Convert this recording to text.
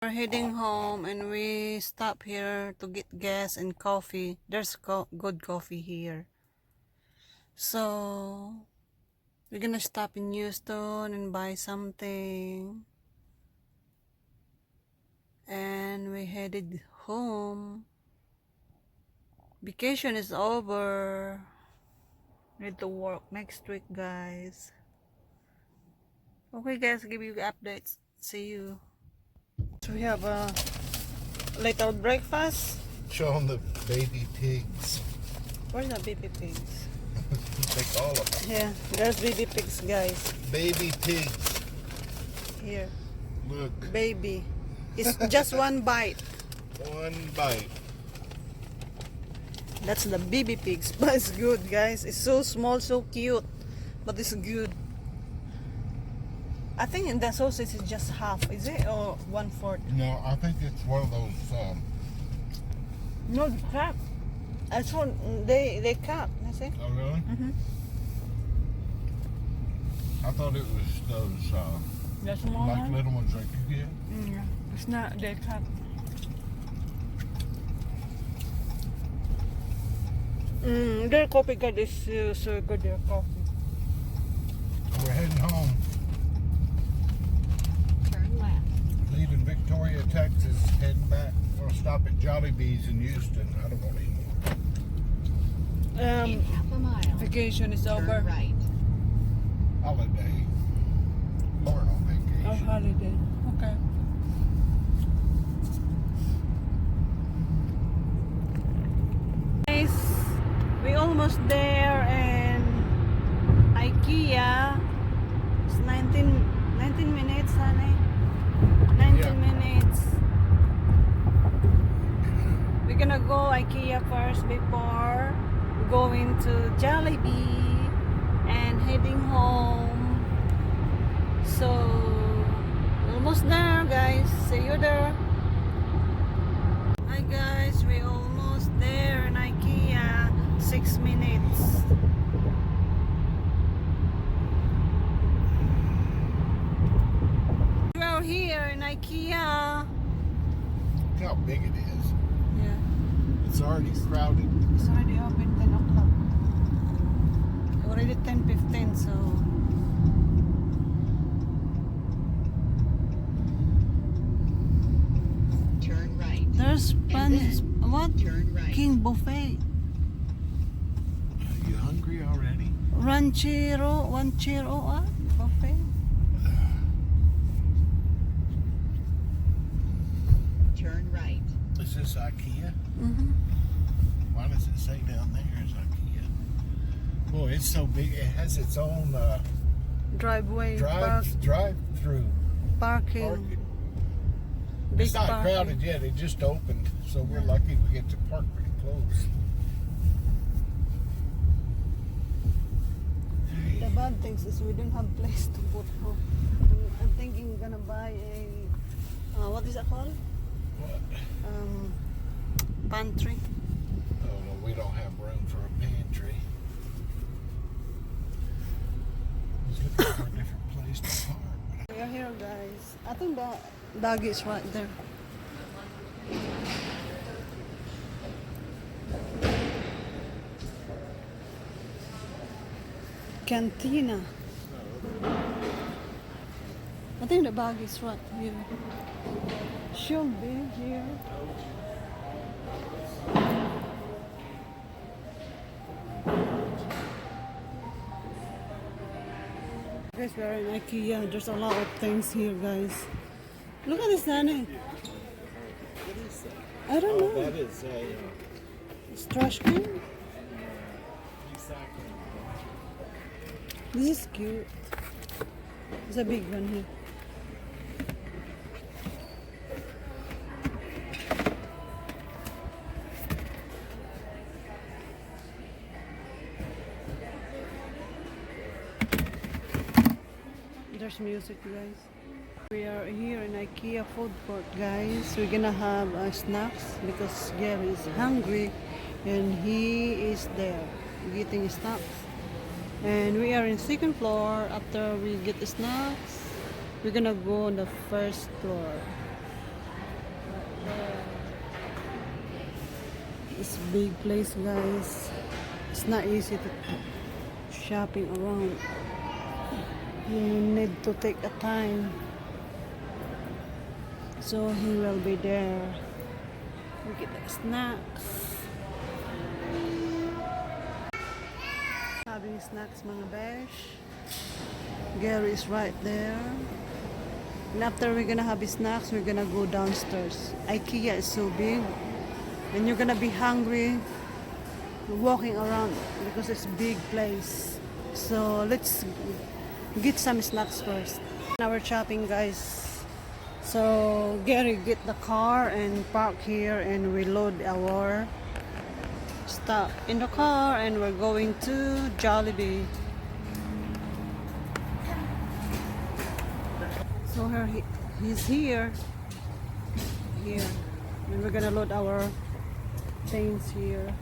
We're heading home and we stop here to get gas and coffee. There's good coffee here. So we're gonna stop in Houston and buy something. And we headed home. Vacation is over. Need to work next week, guys. Okay, guys, give you updates. See you. So we have a little breakfast. Show them the baby pigs. Where's the baby pigs? Take all of them. Yeah, there's baby pigs, guys. Baby pigs. Here, Look. baby. It's just one bite. One bite. That's the baby pigs, but it's good, guys. It's so small, so cute, but it's good. I think in the sausage is just half, is it, or 1/4? No, I think it's one of those. No, the cut. I saw they cut. I see. Oh, really? Mhm. I thought it was those The small like one. little ones like you get. Yeah, it's not. They cut. Their coffee guy is so good. Their coffee. We're heading home, Turn left. leaving Victoria, Texas, heading back. We'll stop at Jollibee's in Houston. I don't want any more. In half a mile. Vacation is Turn over. right. Holiday. Or on vacation. Oh, holiday. Okay. Guys, we almost there and Ikea. It's 19 minutes, honey. 19 Yeah. minutes. We're gonna go Ikea first before going to Jollibee and heading home. So almost there, guys. See you there. Hi guys, we almost there in Ikea. 6 minutes. We are here in Ikea. Look how big it is. Yeah, It's already crowded. it's already open 10 o'clock. Already 10:15, so Turn right. there's what? Turn right. King Buffet. Are you hungry already? Ranchero buffet. Turn right. Is this IKEA? Mm-hmm. Why does it say down there is IKEA? Boy, it's so big. It has its own Driveway, drive-through parking. parking. Big It's not parking. crowded yet. It just opened, so we're lucky we get to park pretty close. The bad things is we don't have place to put home. I'm thinking we're gonna buy a what is it called? What? Pantry. Oh no, we don't have room for a pantry. I was looking for a different place to park. We are here, guys. I think the dog is right there. Cantina. I think the bag is right here. Should be here. Guys, we are in Ikea. There's a lot of things here, guys. Look at this, Danny. What is that? I don't know. That is a It's trash can. recycling. This is cute. It's a big one here. There's music, guys. We are here in Ikea food court, guys. We're gonna have snacks because Gary is hungry and he is there getting snacks. And we are in second floor. After we get the snacks, we're gonna go on the first floor. It's big place, guys. It's not easy to shopping around. You need to take a time. So he will be there. We get the snacks. Having snacks, mga besh. Gary is right there. And after we're gonna have snacks, we're gonna go downstairs. Ikea is so big. And you're gonna be hungry walking around because it's a big place. So let's get some snacks first. Now we're shopping, guys. So Gary get the car and park here, and we load our stuff in the car, and we're going to Jollibee. So he's here, and we're gonna load our things here.